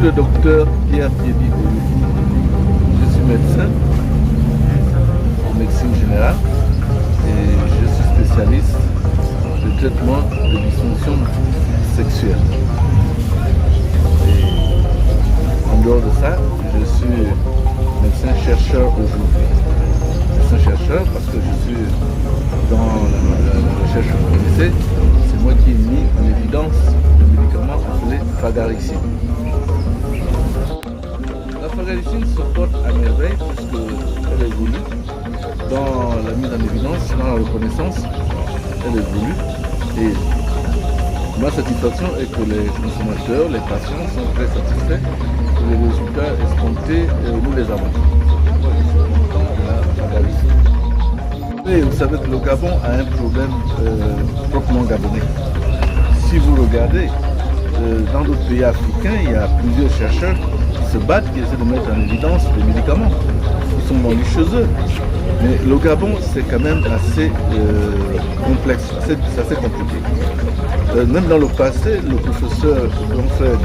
le docteur Pierre Piedi. Je suis médecin en médecine générale et je suis spécialiste de traitement de dysfonction sexuelle. Et en dehors de ça, je suis médecin-chercheur aujourd'hui. Médecin-chercheur parce que je suis dans la recherche que vous connaissez. C'est moi qui ai mis en évidence le médicament appelé Fagaricine. La Fagaricine se porte à merveille puisqu'elle évolue dans la mise en évidence, dans la reconnaissance, elle évolue. Et ma satisfaction est que les consommateurs, les patients sont très satisfaits que les résultats escomptés, nous les avons. Et vous savez que le Gabon a un problème proprement gabonais. Si vous regardez, dans d'autres pays africains, il y a plusieurs chercheurs qui se battent, qui essaient de mettre en évidence des médicaments. Ils sont vendus chez eux. Mais le Gabon, c'est quand même assez complexe, c'est assez compliqué. Même dans le passé, le professeur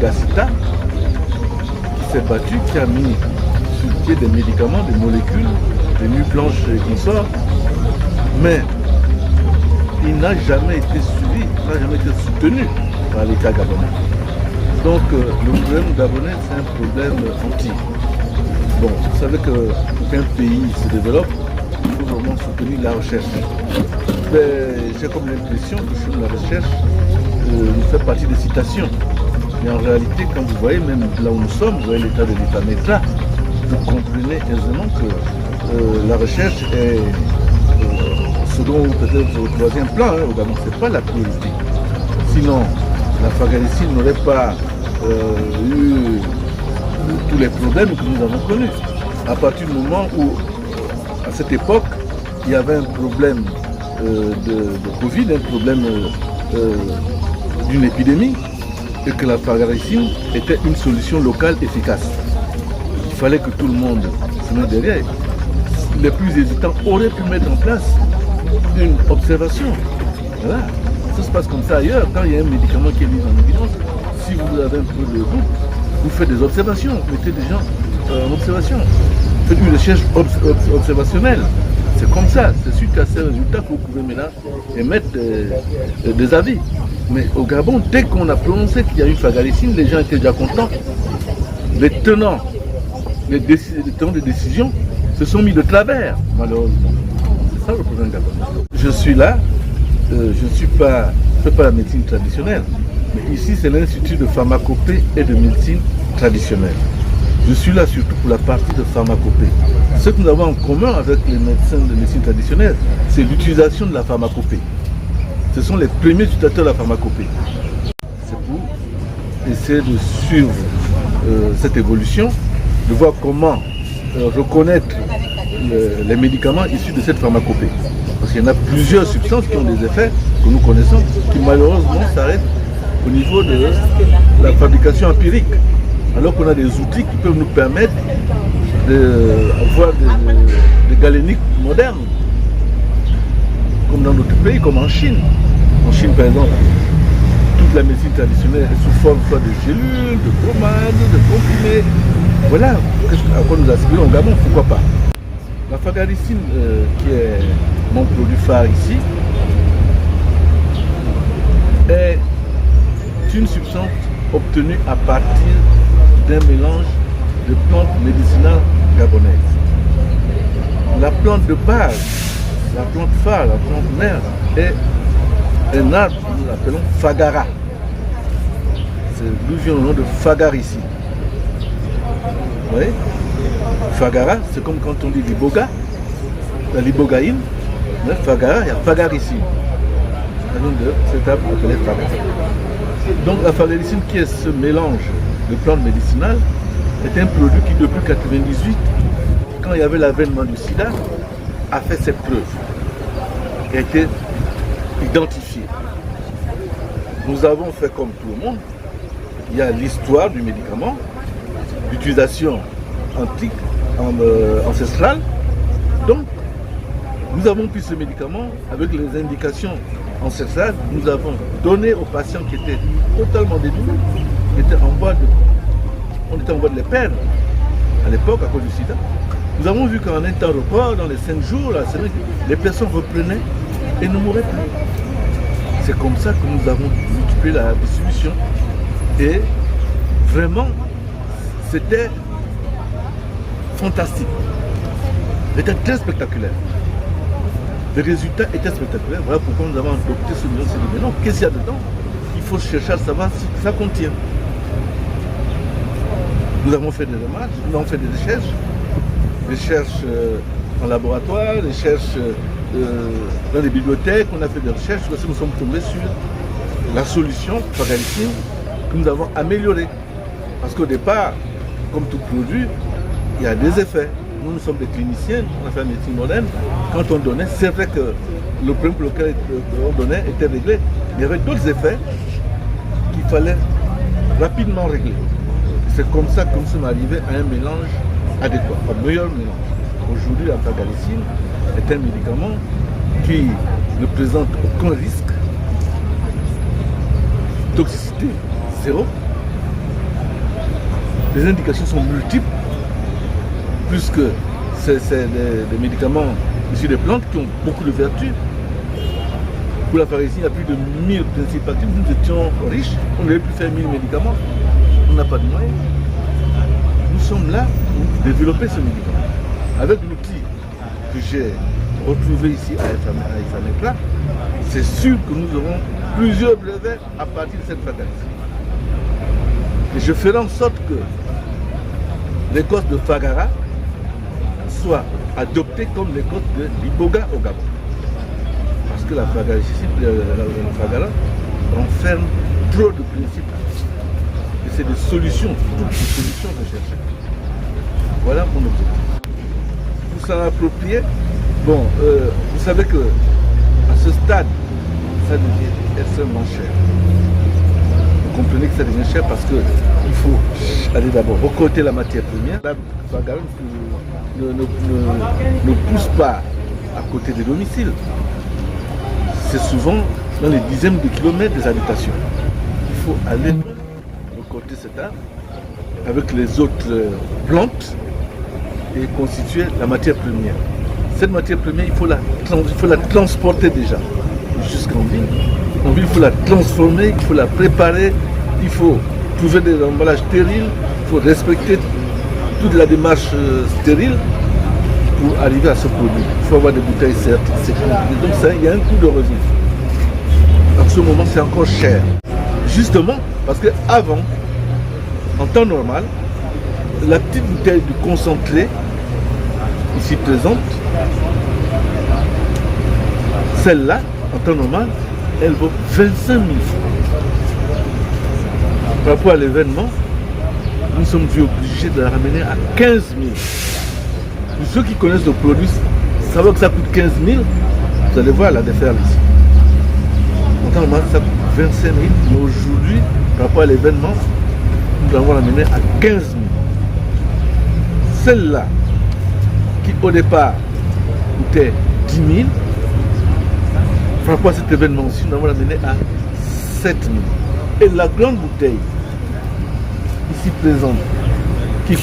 Gassita, qui s'est battu, qui a mis sur le pied des médicaments, des molécules, des nuits blanches et consorts, mais il n'a jamais été suivi, n'a jamais été soutenu par l'État gabonais. Donc le problème gabonais, c'est un problème entier. Bon, vous savez que pour qu'un pays se développe, il faut vraiment soutenir la recherche. J'ai comme l'impression que sur la recherche, nous fait partie des citations. Mais en réalité, quand vous voyez même là où nous sommes, vous voyez l'état de l'État-métra, vous comprenez aisément que la recherche est second ou peut-être au troisième plan au Gabon. Ce n'est pas la priorité. Sinon, la Fagaricine n'aurait pas eu tous les problèmes que nous avons connus. À partir du moment où, à cette époque, il y avait un problème de Covid, un problème d'une épidémie, et que la Fagaricine était une solution locale efficace. Il fallait que tout le monde se mette derrière. Les plus hésitants auraient pu mettre en place une observation. Voilà. Ça se passe comme ça ailleurs. Quand il y a un médicament qui est mis en évidence, si vous avez un peu de doute, vous faites des observations, vous mettez des gens en observation. Faites une recherche observationnelle. C'est comme ça. C'est suite à ces résultats que vous pouvez maintenant émettre des avis. Mais au Gabon, dès qu'on a prononcé qu'il y a eu Fagaricine, les gens étaient déjà contents. Les tenants de décision se sont mis de travers, malheureusement. C'est ça le problème gabonais. Je suis là, je ne fais pas la médecine traditionnelle, mais ici c'est l'Institut de pharmacopée et de médecine traditionnelle. Je suis là surtout pour la partie de pharmacopée. Ce que nous avons en commun avec les médecins de médecine traditionnelle, c'est l'utilisation de la pharmacopée. Ce sont les premiers utilisateurs de la pharmacopée. C'est pour essayer de suivre cette évolution, de voir comment reconnaître les médicaments issus de cette pharmacopée. Parce qu'il y en a plusieurs substances qui ont des effets que nous connaissons, qui malheureusement s'arrêtent au niveau de la fabrication empirique. Alors qu'on a des outils qui peuvent nous permettre d'avoir des galéniques modernes, comme dans d'autres pays, comme en Chine. En Chine, par exemple, toute la médecine traditionnelle est sous forme soit de gélules, de pommades, de comprimés. Voilà à quoi nous aspirons au Gabon, pourquoi pas. La Fagaricine, qui est mon produit phare ici, est une substance obtenue à partir d'un mélange de plantes médicinales gabonaises. La plante de base, la plante phare, la plante mère, est un arbre que nous appelons Fagara. C'est d'où vient le nom de Fagaricine. Vous voyez? Fagara, c'est comme quand on dit l'iboga, la libogaïne, mais Fagara, il y a Fagaricine. Le nom de cet arbre appelé Fagara. Donc la Fagaricine, qui est ce mélange de plantes médicinales, est un produit qui, depuis 1998, quand il y avait l'avènement du sida, a fait ses preuves, a été identifié. Nous avons fait comme tout le monde. Il y a l'histoire du médicament, l'utilisation antique, ancestrale. Donc, nous avons pris ce médicament avec les indications ancestrales. Nous avons donné aux patients qui étaient totalement dénudés, qui étaient en voie on était en voie de les perdre à l'époque à cause du sida. Nous avons vu qu'en un temps record, dans les 5 jours, la semaine, les personnes reprenaient et ne mouraient plus. C'est comme ça que nous avons multiplié la distribution. Et vraiment, c'était fantastique. C'était très spectaculaire. Les résultats étaient spectaculaires. Voilà pourquoi nous avons adopté ce million de millions. Qu'est-ce qu'il y a dedans? Il faut chercher à savoir ce que ça contient. Nous avons fait des remarques, nous avons fait des recherches en laboratoire, recherches dans les bibliothèques, on a fait des recherches, parce que nous sommes tombés sur la solution Fagalicine que nous avons améliorée. Parce qu'au départ, comme tout produit, il y a des effets. Nous sommes des cliniciens, on a fait la médecine moderne. Quand on donnait, c'est vrai que le problème pour lequel on donnait était réglé. Mais il y avait d'autres effets qu'il fallait rapidement régler. C'est comme ça que nous sommes arrivés à un mélange adéquat, un meilleur mélange. Aujourd'hui, la Fagalicine est un médicament qui ne présente aucun risque, toxicité zéro. Les indications sont multiples, puisque c'est des médicaments issus des plantes qui ont beaucoup de vertus. Pour la Fagalicine, il y a plus de 1000 principes actifs. Nous étions riches, on avait pu faire 1000 médicaments. On n'a pas de moyens. Nous sommes là pour développer ce médicament. Avec l'outil que j'ai retrouvé ici à Ifamekla, c'est sûr que nous aurons plusieurs brevets à partir de cette Fagalicine. Et je ferai en sorte que l'écorce de Fagara soit adoptée comme l'écorce de l'Iboga au Gabon. Parce que la Fagara renferme trop de principes. Et c'est des solutions, toutes les solutions recherchées. Voilà mon objectif. Pour s'en approprier, bon, vous savez que à ce stade, ça devient extrêmement cher. Vous comprenez que ça devient cher parce qu'il faut aller d'abord récolter la matière première. La Fagara ne pousse pas à côté des domiciles. C'est souvent dans les dizaines de kilomètres des habitations. Il faut aller récolter cet arbre avec les autres plantes et constituer la matière première. Cette matière première, il faut la transporter déjà jusqu'en ville. En ville, il faut la transformer, il faut la préparer, il faut trouver des emballages stériles, il faut respecter toute la démarche stérile pour arriver à ce produit. Il faut avoir des bouteilles certifiées. Donc ça, il y a un coût de revenu. En ce moment, c'est encore cher. Justement, parce qu'avant, en temps normal, la petite bouteille de concentré, ici présente, celle-là, en temps normal, elle vaut 25 000 francs. Par rapport à l'événement, nous sommes vus obligés de la ramener à 15 000. Pour ceux qui connaissent le produit, savent que ça coûte 15 000, vous allez voir la déferle ici. En temps normal, ça coûte 25 000, mais aujourd'hui, par rapport à l'événement, nous l'avons ramené à 15 000. Celle-là, qui au départ coûtait 10 000, par rapport à cet événement-ci, nous l'avons ramené à 7 000. Et la grande bouteille, ici présente, qui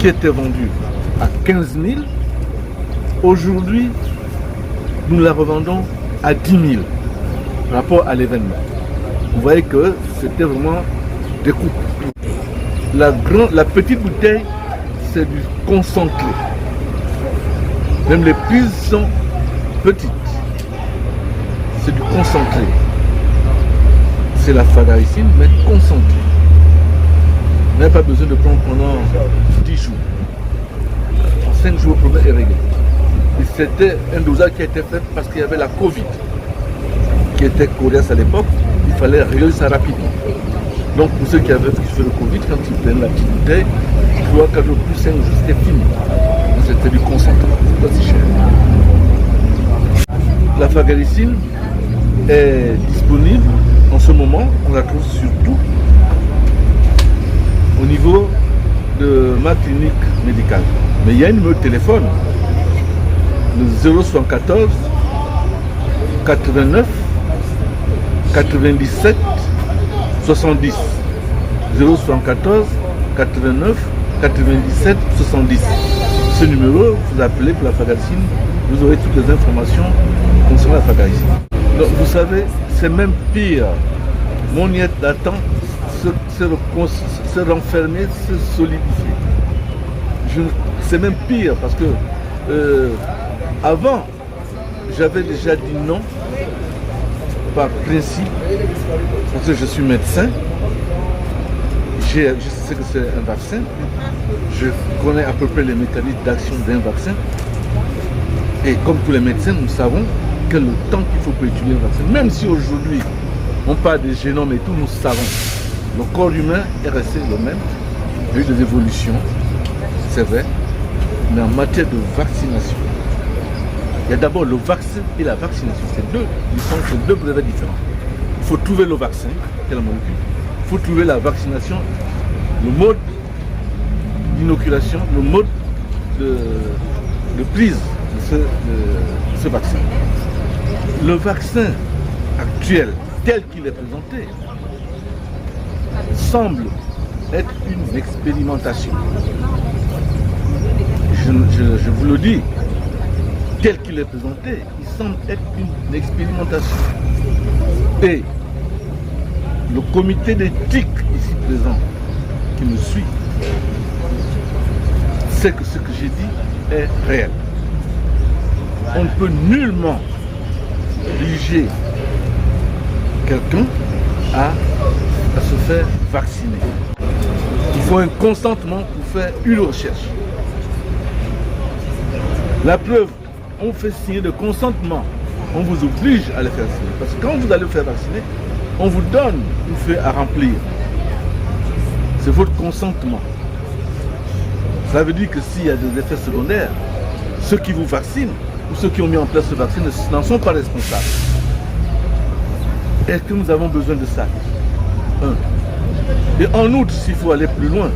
était vendue à 15 000, aujourd'hui, nous la revendons à 10 000 par rapport à l'événement. Vous voyez que c'était vraiment des coûts. La petite bouteille, c'est du concentré. Même les prises sont petites. C'est du concentré. C'est la Fagalicine, mais concentrée. On n'a pas besoin de prendre pendant 10 jours. En 5 jours, le problème est réglé. Et c'était un dosage qui a été fait parce qu'il y avait la Covid qui était coriace à l'époque. Il fallait régler ça rapidement. Donc pour ceux qui avaient fait le Covid, quand ils prenaient la petite bouteille, 3, 4 jours plus 5 jours, c'était fini. C'était du concentré. C'est pas si cher. La Fagalicine est disponible en ce moment. On la trouve surtout au niveau de ma clinique médicale. Mais il y a un numéro de téléphone, le 074 89 97 70. 074 89 97 70. Ce numéro, vous appelez pour la Fagaricine, vous aurez toutes les informations concernant la Fagaricine. Donc vous savez, c'est même pire. Mon niet d'attente se renfermer, se solidifier. C'est même pire parce que avant, j'avais déjà dit non par principe, parce que je suis médecin, je sais que c'est un vaccin, je connais à peu près les mécanismes d'action d'un vaccin, et comme tous les médecins, nous savons que le temps qu'il faut pour étudier un vaccin, même si aujourd'hui on parle des génomes et tout, nous savons, le corps humain est resté le même, il y a eu des évolutions, c'est vrai, mais en matière de vaccination, il y a d'abord le vaccin et la vaccination. C'est deux brevets différents. Il faut trouver le vaccin, qui est la molécule. Il faut trouver la vaccination, le mode d'inoculation, le mode de prise de ce vaccin. Le vaccin actuel, tel qu'il est présenté, semble être une expérimentation. Je vous le dis, tel qu'il est présenté, il semble être une expérimentation. Et le comité d'éthique ici présent, qui me suit, sait que ce que j'ai dit est réel. On ne peut nullement obliger quelqu'un à se faire vacciner. Il faut un consentement pour faire une recherche. La preuve, on fait signer de consentement, on vous oblige à le faire signer. Parce que quand vous allez vous faire vacciner, on vous donne une feuille à remplir. C'est votre consentement. Ça veut dire que s'il y a des effets secondaires, ceux qui vous vaccinent ou ceux qui ont mis en place ce vaccin n'en sont pas responsables. Est-ce que nous avons besoin de ça? Et en outre, s'il faut aller plus loin,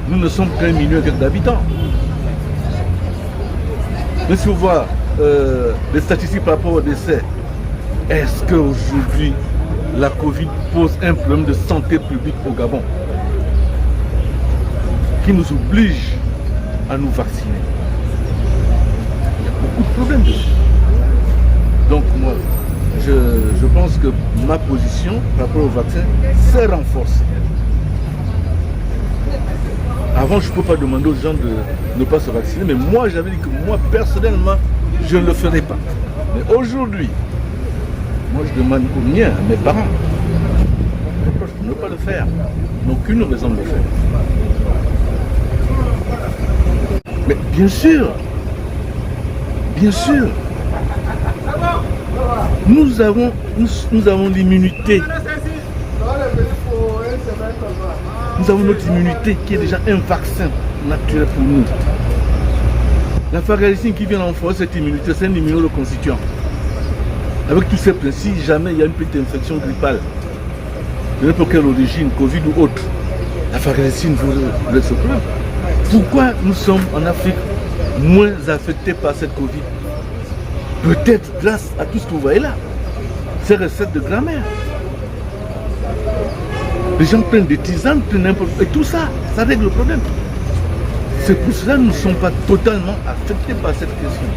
nous ne sommes qu'un million d'habitants. Mais si vous voyez les statistiques par rapport au décès, est-ce qu'aujourd'hui la Covid pose un problème de santé publique au Gabon qui nous oblige à nous vacciner? Il y a beaucoup de problèmes dessus. Donc moi, je pense que ma position par rapport au vaccin s'est renforcée. Avant, je ne peux pas demander aux gens de ne pas se vacciner, mais moi, j'avais dit que moi, personnellement, je ne le ferai pas. Mais aujourd'hui, moi, je demande aux miens, à mes parents, de ne pas le faire. Ils n'ont aucune raison de le faire. Mais bien sûr, nous avons l'immunité. Nous avons notre immunité qui est déjà un vaccin naturel pour nous. La Fagaricine qui vient renforcer cette immunité, c'est un immunoconstituant. Avec tous ces principes, si jamais il y a une petite infection grippale, de n'importe quelle origine, Covid ou autre, la Fagaricine vous règle ce problème. Pourquoi nous sommes en Afrique moins affectés par cette Covid? Peut-être grâce à tout ce que vous voyez là, ces recettes de grand-mère. Les gens prennent des tisanes, prennent n'importe quoi. Et tout ça, ça règle le problème. C'est pour cela que nous ne sommes pas totalement affectés par cette question.